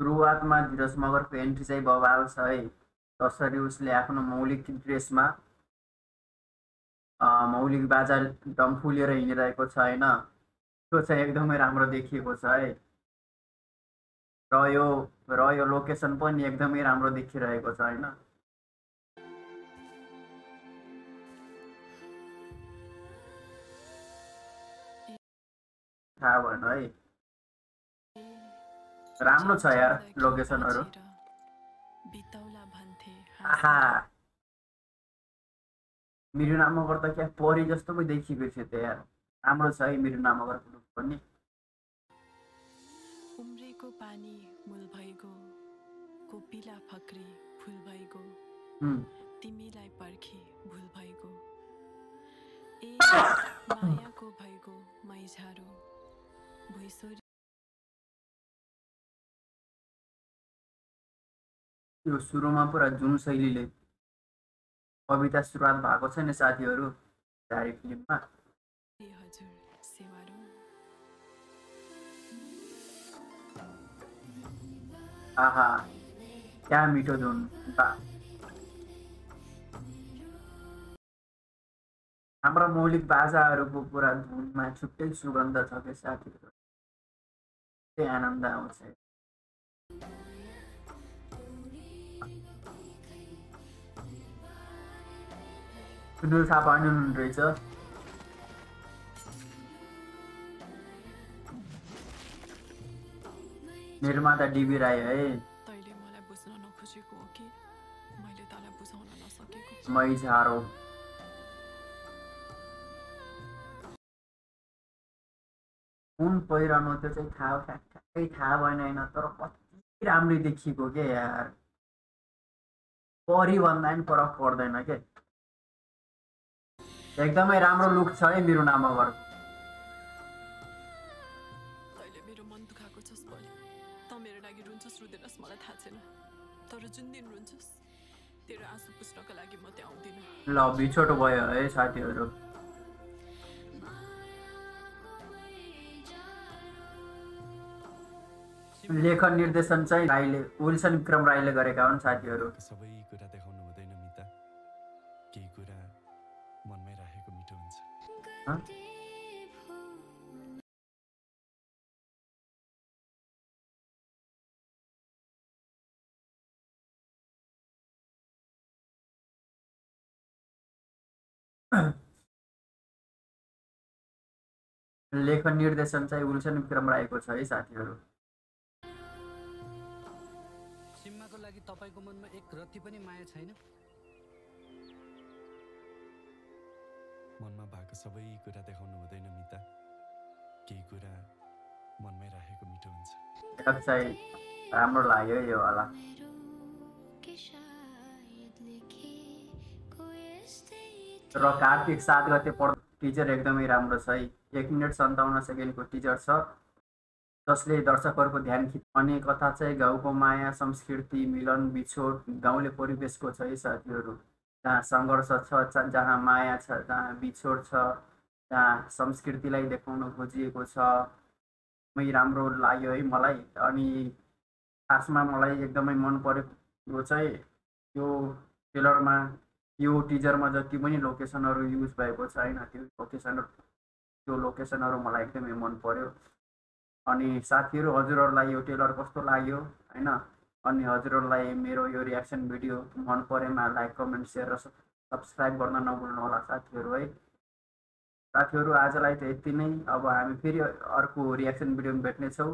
सुरुवातमा धीरज मगरको एन्ट्री चाहिँ बवाल छ है। जसरी उसले आफ्नो मौलिक ड्रेसमा मौलिक बाजा डम्फु लिएर हिँडिरहेको छ होइन, त्यो चाहिँ एकदमै राम्रो देखिएको छ है। र यो लोकेसन पनि एकदमै राम्रो देखिरहेको छ होइन। थाहा भएन है, राम्रो छ यार लोकेसनहरू। आहा, मिरुना मगर त क्या परी जस्तो पो देखिएको थियो त यार। राम्रो छ है मिरुना मगरको लुक पनि। उम्रेको पानी मूल भइगो, कोपिला फक्री फुल भइगो, तिमीलाई पर्खी भुल भइगो, ए मायाको भइगो मैझारो भुइँसोरी। यो सुरुमा पुरा जुन शैलीले कविता सुरुवात भएको छ नि साथीहरू झारी फिल्ममा। हजुर सेवारो। आहा, क्या मिठो धुन। हाम्रो मौलिक बाजाहरूको पुरा धुनमा छुट्टै सुगन्ध छ के साथीहरू, त्यही आनन्द आउँछ। सुनिल थापा पनि हुनुहुन्छ रहेछ। निर्माता डिबी राई है। तैले मलाई बुझ्न नखोजेको हो कि मैले तँलाई बुझाउन नसकेको? मैझारो कुन पहिरहनु त्यो चाहिँ ठ्याक्कै थाहा भएन होइन, तर कति राम्रै देखिएको के यार। परी भन्दा पनि फरक पर्दैन के, एकदमै राम्रो लुक छ है मिरुना मगर। तैले मेरो मन दुखाएको छस् बलि। त मेरो लागि रुन्छस् रुँदैनस् मलाई थाहा छैन, तर जुन दिन रुन्छस् तेरो आँसु पुस्नको लागि म त्यहाँ आउँदिनँ। ल बिछोटो भयो है साथीहरू। लेखन निर्देशन चाहिँ राईले, विल्सन विक्रम राईले गरेका हुन् साथीहरू। सबै कुरा देखाउनु हुँदैन मिता, केही कुरा मनमै राखेको मिठो हुन्छ। लेखन निर्देशन चाहिँ विल्सन विक्रम राईको छ है साथीहरू। सिम्माको लागि तपाईको मनमा एक रत्ती पनि माया छैन? मनमा भएको सबै कुरा देखाउनु हुँदैन मिता, केही कुरा मनमै राखेको मिठो हुन्छ। चाहिँ राम्रो लाग्यो यो वाला। र कार्तिक 7 गते टिजर एकदमै राम्रो छ है। 1 मिनट 57 सेकेन्डको टिजर छ, जसले दर्शकहरूको ध्यान खिच्ने कथा चाहिँ गाउँको माया संस्कृति मिलन बिछोड गाउँले परिवेशको छ है साथीहरू। जहाँ सङ्घर्ष छ, जहाँ माया छ, जहाँ बिछोड छ, जहाँ संस्कृतिलाई देखाउन खोजिएको छ। एकदमै राम्रो लाग्यो है मलाई। अनि खासमा मलाई एकदमै मन परेको चाहिँ यो ट्रेलरमा, यो टिजरमा जति पनि लोकेसनहरू युज भएको छ होइन, त्यो लोकेसनहरू मलाई एकदमै मन पर्यो। अनि साथीहरू हजुरहरूलाई यो ट्रेलर कस्तो लाग्यो होइन, अनि हजुरहरूलाई मेरो यो रियाक्सन भिडियो मन परेमा लाइक कमेन्ट सेयर र सब्सक्राइब गर्न नभुल्नु होला साथीहरू है। साथीहरू आजलाई त यति नै। अब हामी फेरि अर्को रियाक्सन भिडियोमा भेट्नेछौँ।